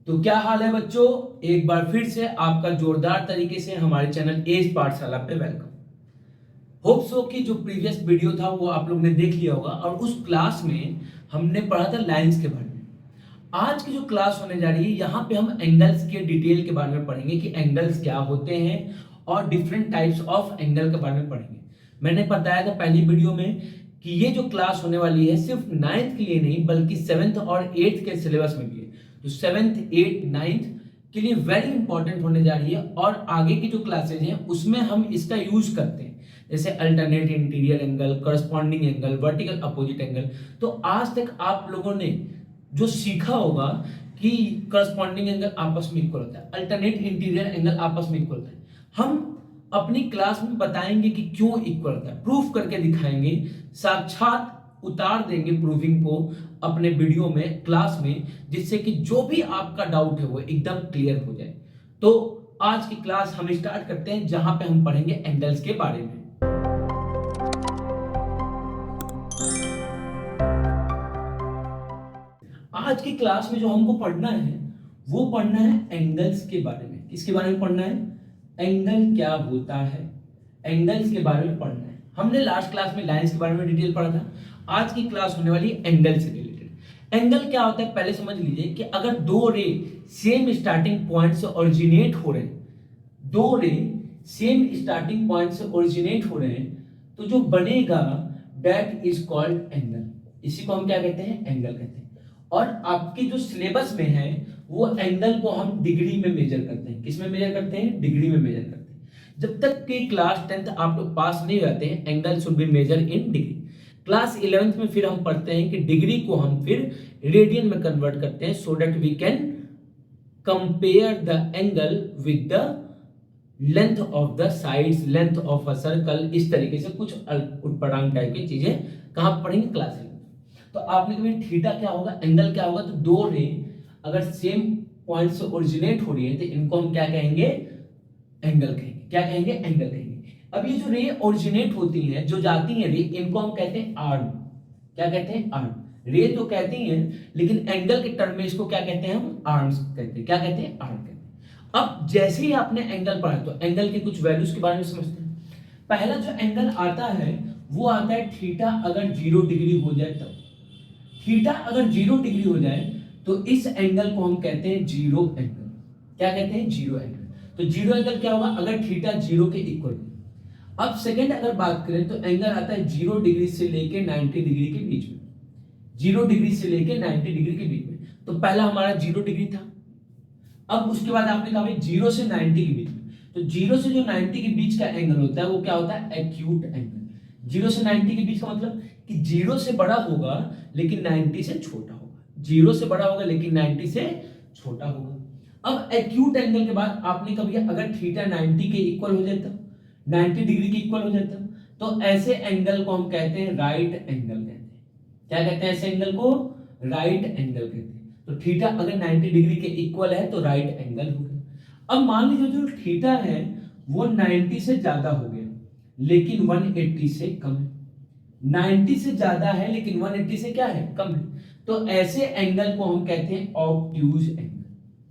तो क्या हाल है बच्चों। एक बार फिर से आपका जोरदार तरीके से हमारे चैनल एज पाठशाला पे वेलकम। होप सो की जो प्रीवियस वीडियो था वो आप लोग ने देख लिया होगा और उस क्लास में हमने पढ़ा था लाइंस के बारे में। आज की जो क्लास होने जा रही है यहाँ पे हम एंगल्स के डिटेल के बारे में पढ़ेंगे कि एंगल्स क्या होते हैं और डिफरेंट टाइप्स ऑफ एंगल के बारे में पढ़ेंगे। मैंने बताया था पहली वीडियो में कि ये जो क्लास होने वाली है सिर्फ 9th के लिए नहीं बल्कि 7th और 8th के सिलेबस में भी है। तो 7th 8th 9th के लिए वेरी इंपॉर्टेंट होने जा रही है और आगे की जो क्लासेज हैं उसमें हम इसका यूज करते हैं, जैसे alternate interior angle, corresponding angle, vertical opposite angle. तो आज तक आप लोगों ने जो सीखा होगा कि करस्पॉन्डिंग एंगल आपस में इक्वल होता है, अल्टरनेट इंटीरियर एंगल आपस में इक्वल होता है, हम अपनी क्लास में बताएंगे कि क्यों इक्वल होता है, प्रूफ करके दिखाएंगे, साक्षात उतार देंगे प्रूविंग को अपने वीडियो में क्लास में, जिससे कि जो भी आपका डाउट है वो एकदम क्लियर हो जाए। तो आज की क्लास हम स्टार्ट करते हैं जहां पे हम पढ़ेंगे एंगल्स के बारे में। आज की क्लास में जो हमको पढ़ना है वो पढ़ना है एंगल्स के बारे में। किसके बारे में पढ़ना है? एंगल क्या होता है, एंगल्स के बारे में पढ़ना है। हमने लास्ट क्लास में लाइंस के बारे में डिटेल पढ़ा था। आज की क्लास होने वाली है एंगल से रिलेटेड। एंगल क्या होता है पहले समझ लीजिए कि अगर दो रे सेम स्टार्टिंग पॉइंट से ओरिजिनेट हो रहे हैं, दो रे सेम स्टार्टिंग पॉइंट से ओरिजिनेट हो रहे हैं, तो जो बनेगा दैट इज कॉल्ड एंगल। इसी को हम क्या कहते हैं? एंगल कहते हैं। और आपके जो सिलेबस में है वो एंगल को हम डिग्री में मेजर करते हैं। किस में मेजर करते हैं? डिग्री में मेजर करते हैं। जब तक कि क्लास 10th आप लोग पास नहीं हो जाते हैं, angle should be measure in degree. Class 11th में फिर हम पढ़ते हैं कि डिग्री को हम फिर रेडियन में कन्वर्ट करते हैं, so that we can compare the angle with the length of the sides, length of a circle. इस तरीके से कुछ उटपटांग टाइप की चीजें कहां पढ़ेंगे? Class 11th। तो आपने कभी थीटा क्या होगा, एंगल क्या होगा, तो दो रे अगर सेम पॉइंट से ओरिजिनेट हो रही है तो इनको हम क्या कहेंगे? एंगल कहेंगे। क्या कहेंगे? एंगल कहेंगे। अब ये जो रे ओरिजिनेट होती हैं, जो जाती हैं रे, इनको हम कहते हैं आर्म। क्या कहते हैं? आर्म। रे तो कहती हैं लेकिन एंगल के टर्म में इसको क्या कहते हैं? हम आर्म्स कहते हैं। क्या कहते हैं? आर्म कहते हैं। अब जैसे ही आपने एंगल पढ़ा तो एंगल के कुछ वैल्यूज के बारे में समझते हैं। पहला जो एंगल आता है वो आता है थीटा अगर 0 डिग्री हो जाए तब। थीटा अगर 0 डिग्री हो जाए तो इस एंगल को हम कहते हैं जीरो एंगल। क्या कहते हैं? Zero angle. तो जीरो एंगल क्या होगा? अगर थीटा 0 के इक्वल। अब सेकंड अगर बात करें तो एंगल आता है 0 डिग्री से लेके 90 डिग्री के बीच में। 0 डिग्री से लेके 90 डिग्री के बीच में। तो पहला हमारा 0 डिग्री था। अब उसके बाद आपने कहा भाई 0 से 90 के बीच में, तो 0 से जो 90 के बीच का एंगल होता है वो क्या होता है? Acute angle. 0 से 90 के बीच का मतलब कि 0 से बड़ा होगा लेकिन 90 से छोटा होगा। 0 से बड़ा होगा लेकिन 90 से छोटा होगा। अब एक्यूट एंगल के बाद आपने कभी अगर थीटा 90 के इक्वल हो जाता, 90 डिग्री के इक्वल हो जाता, तो ऐसे एंगल को हम कहते हैं राइट एंगल कहते हैं। क्या कहते हैं? ऐसे एंगल को राइट एंगल कहते हैं। तो थीटा अगर 90 डिग्री के इक्वल है तो राइट एंगल हो गया। अब मान लीजिए जो थीटा है वो 90 से ज्यादा हो गया लेकिन 180 से कम है। 90 से ज्यादा है लेकिन 180 से क्या है? कम है। तो ऐसे एंगल को हम कहते हैं ऑब्ट्यूज एंगल।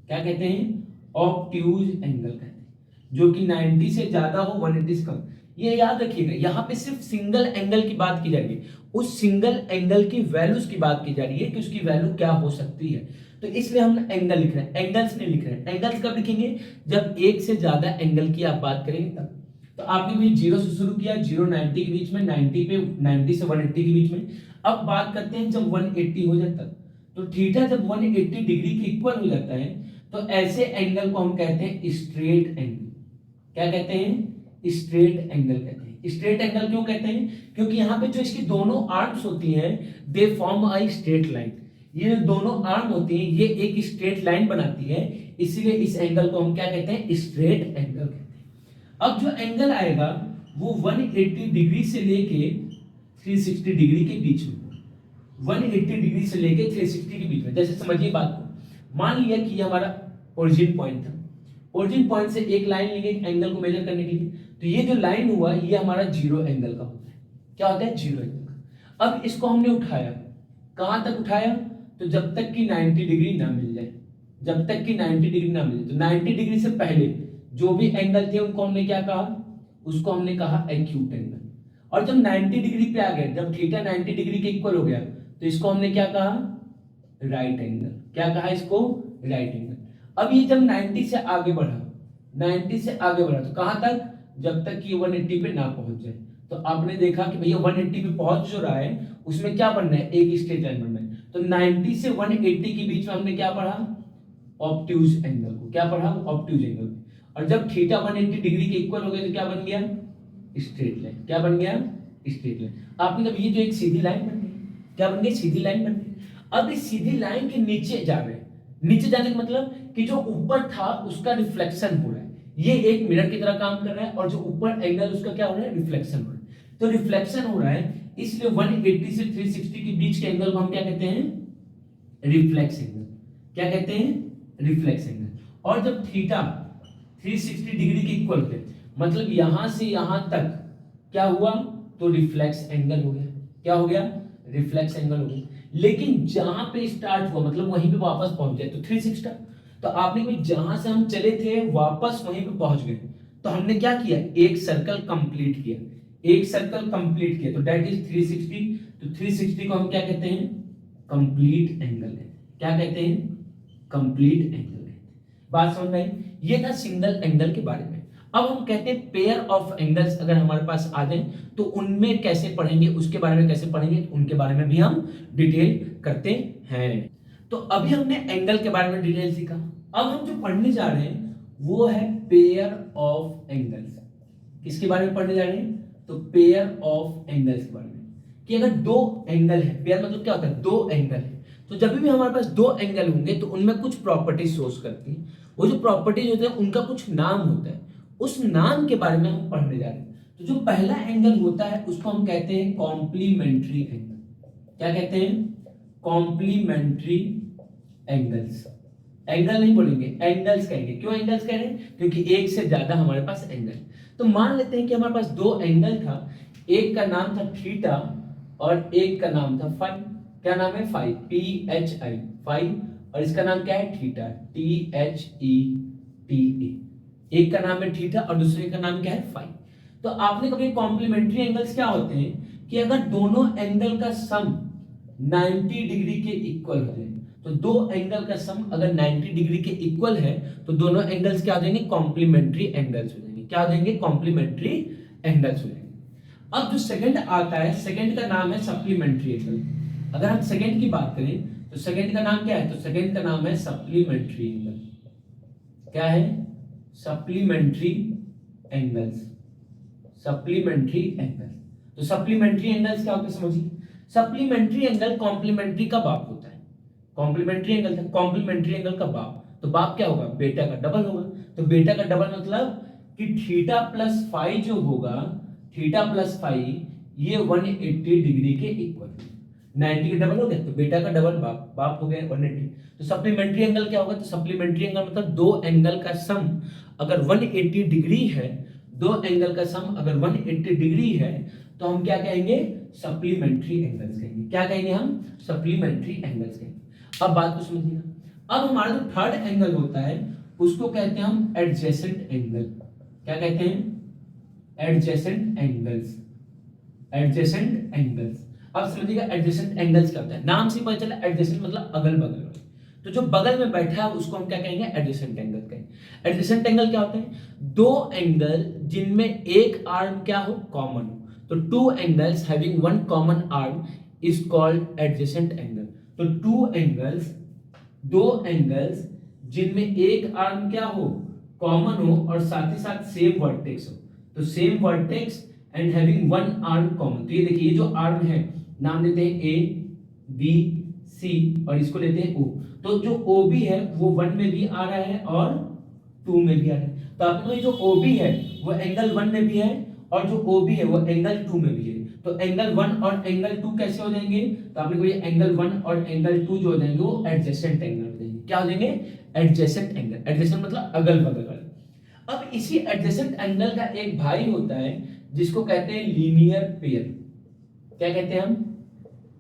क्या कहते हैं? ऑब्ट्यूज एंगल कहते हैं, जो कि 90 से ज्यादा हो 180 से कम। ये याद रखिएगा, यहाँ पे सिर्फ सिंगल एंगल की बात की जा रही है, उस सिंगल एंगल की वैल्यूज की बात की जा रही है कि उसकी वैल्यू क्या हो सकती है। तो इसलिए हम एंगल लिख रहे हैं, एंगल्स नहीं लिख रहे हैं। एंगल्स कब लिखेंगे? जब एक से ज्यादा एंगल की आप बात करेंगे तब। तो आपने भी 0 से शुरू किया, 0 90 के बीच में, 90 पे 90 से 180 के बीच में। अब बात करते हैं जब 180 हो जाता है, तो थीटा जब 180 डिग्री के इक्वल हो जाता है तो ऐसे एंगल को हम कहते हैं स्ट्रेट एंगल। क्या कहते हैं? स्ट्रेट एंगल कहते हैं। स्ट्रेट एंगल क्यों कहते हैं? क्योंकि यहाँ पे जो इसकी दोनों आर्म्स होती हैं they form a straight line. ये दोनों आर्म होती हैं ये एक स्ट्रेट लाइन बनाती है, इसीलिए इस एंगल को हम क्या कहते हैं? स्ट्रेट एंगल कहते हैं। अब जो एंगल आएगा वो 180 डिग्री से लेके 360 डिग्री के बीच में, 180 डिग्री से लेके 360 के बीच में। जैसे समझिए बात को, मान लिया कि ये हमारा ओरिजिन पॉइंट था। ओरिजिन पॉइंट से एक लाइन लेंगे एंगल को मेजर करने के लिए, तो ये जो लाइन हुआ ये हमारा जीरो एंगल का होता है। क्या होता है? जीरो एंगल का। अब इसको हमने उठाया, कहां तक उठाया? तो जब तक कि 90 डिग्री ना मिल जाए, जब तक कि 90 डिग्री ना मिले। तो 90 डिग्री से पहले जो भी एंगल थे उनको हमने क्या कहा, उसको हमने कहा एक्यूट एंगल। और जब 90 डिग्री पे आ गए, जब थीटा 90 डिग्री के इक्वल हो गया, तो इसको हमने क्या कहा, राइट एंगल। क्या कहा इसको, राइट एंगल। अब ये जब 90 से आगे बढ़ा, 90 से आगे बढ़ा तो कहां तक, जब तक कि 180 पे ना पहुंच जाए। तो आपने देखा कि भैया 180 पे पहुंच जो रहा है उसमें क्या बनना है, एक स्ट्रेट लाइन बनना है। तो 90 से 180 के बीच में हमने क्या पढ़ा, ऑब्ट्यूज एंगल को। क्या पढ़ा, ऑब्ट्यूज एंगल। और जब थीटा 180 डिग्री के इक्वल हो गया तो क्या बन गया, स्ट्रेट लाइन। क्या बन गया, स्ट्रेट लाइन। आपने जब ये जो एक सीधी लाइन बन गई, क्या बन गई, सीधी लाइन बन गई। अब इस सीधी लाइन के नीचे जा रहे हैं, नीचे जाने का मतलब कि जो ऊपर था उसका रिफ्लेक्शन हो रहा है, ये एक मिरर की तरह काम कर रहा है, और जो ऊपर एंगल उसका क्या हो रहा है, रिफ्लेक्शन हो रहा है। तो रिफ्लेक्शन हो रहा है, इसलिए 180 से 360 के बीच के एंगल को हम क्या कहते हैं, रिफ्लेक्स एंगल। क्या कहते हैं, रिफ्लेक्स एंगल। और जब थीटा 360 डिग्री के इक्वल थे, मतलब यहां से यहां तक क्या हुआ, तो रिफ्लेक्स एंगल हो गया। क्या हो गया, रिफ्लेक्स एंगल हो गया। लेकिन जहां पे स्टार्ट हुआ मतलब वहीं पे वापस पहुंच जाए तो 360। तो आपने कोई जहां से हम चले थे वापस वहीं पे पहुंच गए, तो हमने क्या किया, एक सर्कल कंप्लीट किया। एक सर्कल कंप्लीट किया तो दैट इज 360। तो 360 को हम क्या कहते हैं, कंप्लीट एंगल है। क्या कहते हैं, कंप्लीट एंगल है। बात समझ में आई। ये था सिंगल एंगल के बारे में। अब हम कहते हैं पेयर ऑफ एंगल्स अगर हमारे पास आ जाए तो उनमें कैसे पढ़ेंगे, उसके बारे में कैसे पढ़ेंगे, उनके बारे में भी हम डिटेल करते हैं। तो अभी हमने एंगल के बारे में डिटेल सीखा। अब हम जो पढ़ने जा रहे हैं वो है पेयर ऑफ एंगल्स। किसके बारे में पढ़ने जा रहे हैं, तो पेयर ऑफ एंगल्स के बारे में। कि अगर दो एंगल है, पेयर मतलब क्या होता है, दो एंगल है, तो जब भी हमारे पास दो एंगल होंगे तो उनमें कुछ प्रॉपर्टीज सोर्स करती है। वो जो प्रॉपर्टीज होते हैं उनका कुछ नाम होता है, उस नाम के बारे में हम पढ़ने जा रहे हैं। तो जो पहला एंगल होता है उसको हम कहते हैं कॉम्प्लीमेंट्री एंगल। क्या कहते हैं, कॉम्प्लीमेंट्री एंगल्स। एंगल नहीं बोलेंगे, एंगल्स कहेंगे। क्यों एंगल्स कह रहे हैं, क्योंकि एक से ज्यादा हमारे पास एंगल। तो मान लेते हैं कि हमारे पास दो एंगल था, एक का नाम था थीटा और एक का नाम था फाई। क्या नाम है, फाई, PHI, फाई। और इसका नाम क्या है, थीटा, THETA। एक का नाम है थीटा और दूसरे का नाम क्या है, फाई। तो आपने कभी कॉम्प्लीमेंट्री एंगल्स क्या होते हैं कि अगर दोनों एंगल का सम 90 डिग्री के इक्वल हो जाए, तो दो एंगल का सम अगर 90 डिग्री के इक्वल है तो दोनों एंगल्स क्या हो जाएंगे, कॉम्प्लीमेंट्री एंगल्स हो जाएंगे। क्या हो जाएंगे, कॉम्प्लीमेंट्री एंगल्स हो जाएंगे। अब जो सेकंड आता है, सेकंड का नाम है सप्लीमेंट्री एंगल। अगर हम सेकंड की बात करें तो सेकंड का नाम क्या है, तो सेकंड का नाम है सप्लीमेंट्री एंगल। क्या है, सप्लीमेंट्री एंगल्स। Supplementary angle. तो सप्लीमेंट्री एंगल्स क्या होते हैं समझिए। सप्लीमेंट्री एंगल कॉम्प्लीमेंट्री का बाप होता है। कॉम्प्लीमेंट्री एंगल था, कॉम्प्लीमेंट्री एंगल का बाप, तो बाप क्या होगा, बेटा का डबल होगा। तो बेटा का डबल मतलब कि थीटा प्लस फाई जो होगा, थीटा प्लस फाई ये 180 डिग्री के इक्वल, 90 के डबल हो गया तो बेटा का डबल बाप, बाप हो गया 180। तो सप्लीमेंट्री एंगल क्या होगा, तो सप्लीमेंट्री एंगल मतलब दो एंगल का सम अगर 180 डिग्री है, दो एंगल का सम अगर 180 डिग्री है तो हम क्या कहेंगे, सप्लीमेंट्री एंगल्स कहेंगे। क्या कहेंगे हम, सप्लीमेंट्री एंगल्स कहेंगे। अब बात को समझिएगा। अब हमारा जो थर्ड एंगल होता है उसको कहते हैं हम एडजेसेंट एंगल। क्या कहते हैं, एडजेसेंट एंगल्स। Adjacent angles. अब समझिएगा एडजेसेंट एंगल्स क्या होता है, नाम से पता चला एडजेसेंट मतलब अगल बगल। तो जो बगल में बैठा है उसको हम क्या कहेंगे, एडजेसेंट एंगल कहेंगे। एडजेसेंट एंगल क्या होते हैं, दो एंगल जिनमें एक आर्म क्या हो, कॉमन हो। तो two angles having one common arm is called adjacent angle. तो टू एंगल्स, दो एंगल्स जिनमें एक आर्म क्या हो, कॉमन हो और साथ ही साथ सेम वर्टेक्स हो। तो same vertex and having one arm common. तो ये देखिए, ये जो आर्म है नाम देते हैं ABC और इसको लेते हैं O। तो जो OB है वो 1 में भी आ रहा है और 2 में भी आ रहा है। तो आपको ये जो OB है वो एंगल 1 में भी है और जो OB है वो एंगल 2 में भी है। तो एंगल 1 और एंगल 2 कैसे हो जाएंगे, तो आपने को ये एंगल 1 और एंगल 2 जो हो जाएंगे वो एडजेसेंट एंगल हो जाएंगे। क्या हो जाएंगे, एडजेसेंट एंगल। एडजेसेंट मतलब अगल बगल वाले। अब इसी एडजेसेंट एंगल का एक भाई होता है जिसको कहते हैं लीनियर पेयर। क्या कहते हैं हम,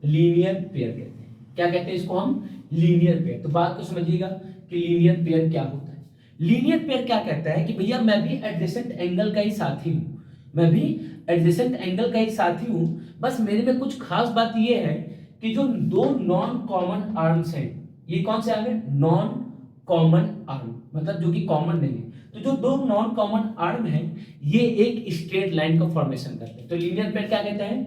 लीनियर पेयर कहते हैं। क्या कहते हैं इसको हम, लीनियर पेयर। तो बात को समझिएगा कि लीनियर पेयर क्या होता है। लीनियर पेयर क्या कहता है कि भैया मैं भी एडजेसेंट एंगल का ही साथी हूं, मैं भी एडजेसेंट एंगल का ही साथी हूं, बस मेरे में कुछ खास बात ये है कि जो दो नॉन कॉमन आर्म्स हैं, ये कौन से आ गए, नॉन कॉमन आर्म, मतलब जो कि कॉमन नहीं है, तो जो दो नॉन कॉमन आर्म है ये एक स्ट्रेट लाइन का फॉर्मेशन करते हैं। तो लीनियर पेयर क्या कहता है,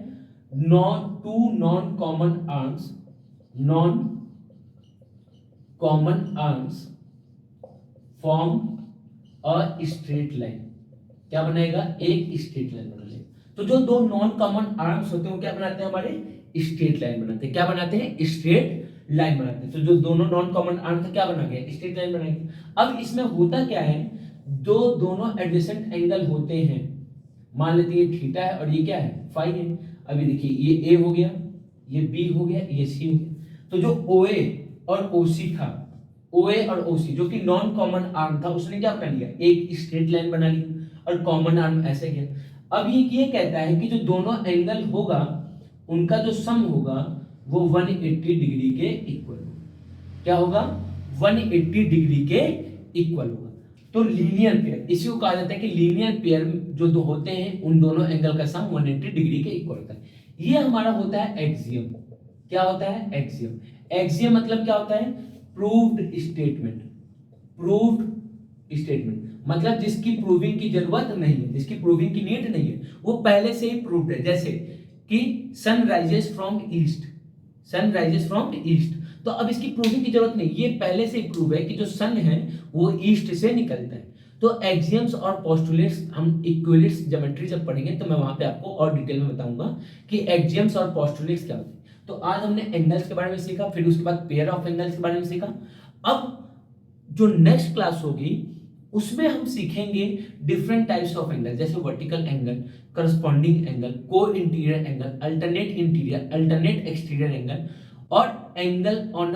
two non common arms, non common arms form a straight line, क्या बनाएगा, एक स्ट्रेट लाइन बना लेगा। तो जो दो नॉन कॉमन आर्म्स होते हैं वो क्या बनाते हैं, हमारे स्ट्रेट लाइन बनाते हैं, क्या बनाते हैं, स्ट्रेट लाइन बनाते हैं। तो जो दोनों नॉन कॉमन आर्म्स क्या बना गया, स्ट्रेट लाइन बनाएंगे। अब इसमें होता क्या है, दोनों एडजेसेंट एंगल होते हैं, मान लेते हैं ये थीटा है और ये क्या है, फाई है। अभी देखिए ये ए हो गया, ये बी हो गया, ये सी हो गया। तो जो OA और OC था, OA और OC जो कि नॉन कॉमन आर्म था, उसने क्या बना लिया, एक स्ट्रेट लाइन बना ली और कॉमन आर्म ऐसे गया। अब ये कहता है कि जो दोनों एंगल होगा उनका जो सम होगा वो 180 डिग्री के इक्वल होगा। क्या होगा, 180 डिग्री के इक्वल होगा। तो लीनियर पेयर, इसी को कहा जाता है कि लीनियर पेयर जो दो होते हैं उन दोनों एंगल का सम 180 डिग्री के इक्वल होता है। ये हमारा होता है एक्सियम। क्या होता है, एक्सियम। एक्सियम मतलब क्या होता है, प्रूव्ड स्टेटमेंट। प्रूव्ड स्टेटमेंट मतलब जिसकी प्रूविंग की जरूरत नहीं है, जिसकी प्रूविंग की नीड नहीं है, वो पहले से ही प्रूव्ड है। जैसे कि sun rises from east, sun rises from east, तो अब इसकी प्रूविंग की जरूरत नहीं, ये पहले से ही प्रूव है कि जो सन है वो ईस्ट से निकलता है। तो एक्सियम्स और पोस्टुलेट्स हम इक्विलिट्स ज्योमेट्री जब पढ़ेंगे तो मैं वहां पे आपको और डिटेल में बताऊंगा कि एक्सियम्स और पोस्टुलेट्स क्या होते हैं। तो आज हमने एंगल्स के बारे में सीखा, फिर उसके बाद पेयर ऑफ एंगल्स के बारे में सीखा। अब जो नेक्स्ट क्लास होगी उसमें हम सीखेंगे डिफरेंट टाइप्स ऑफ एंगल, जैसे vertical angle, corresponding angle, co interior angle, alternate interior, alternate exterior angle, और angle on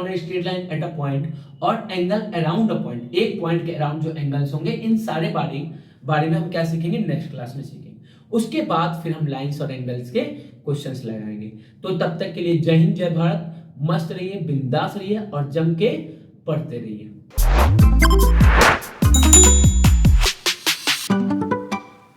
a straight line at a point, और एंगल अराउंड अ पॉइंट, एक पॉइंट के around जो एंगल्स होंगे, इन सारे बारे में हम क्या सीखेंगे, नेक्स्ट क्लास में सीखेंगे। उसके बाद फिर हम लाइंस और एंगल्स के क्वेश्चंस लगाएंगे। तो तब तक के लिए जय हिंद, जय भारत, मस्त रहिए, बिंदास रहिए और जम के पढ़ते रहिए।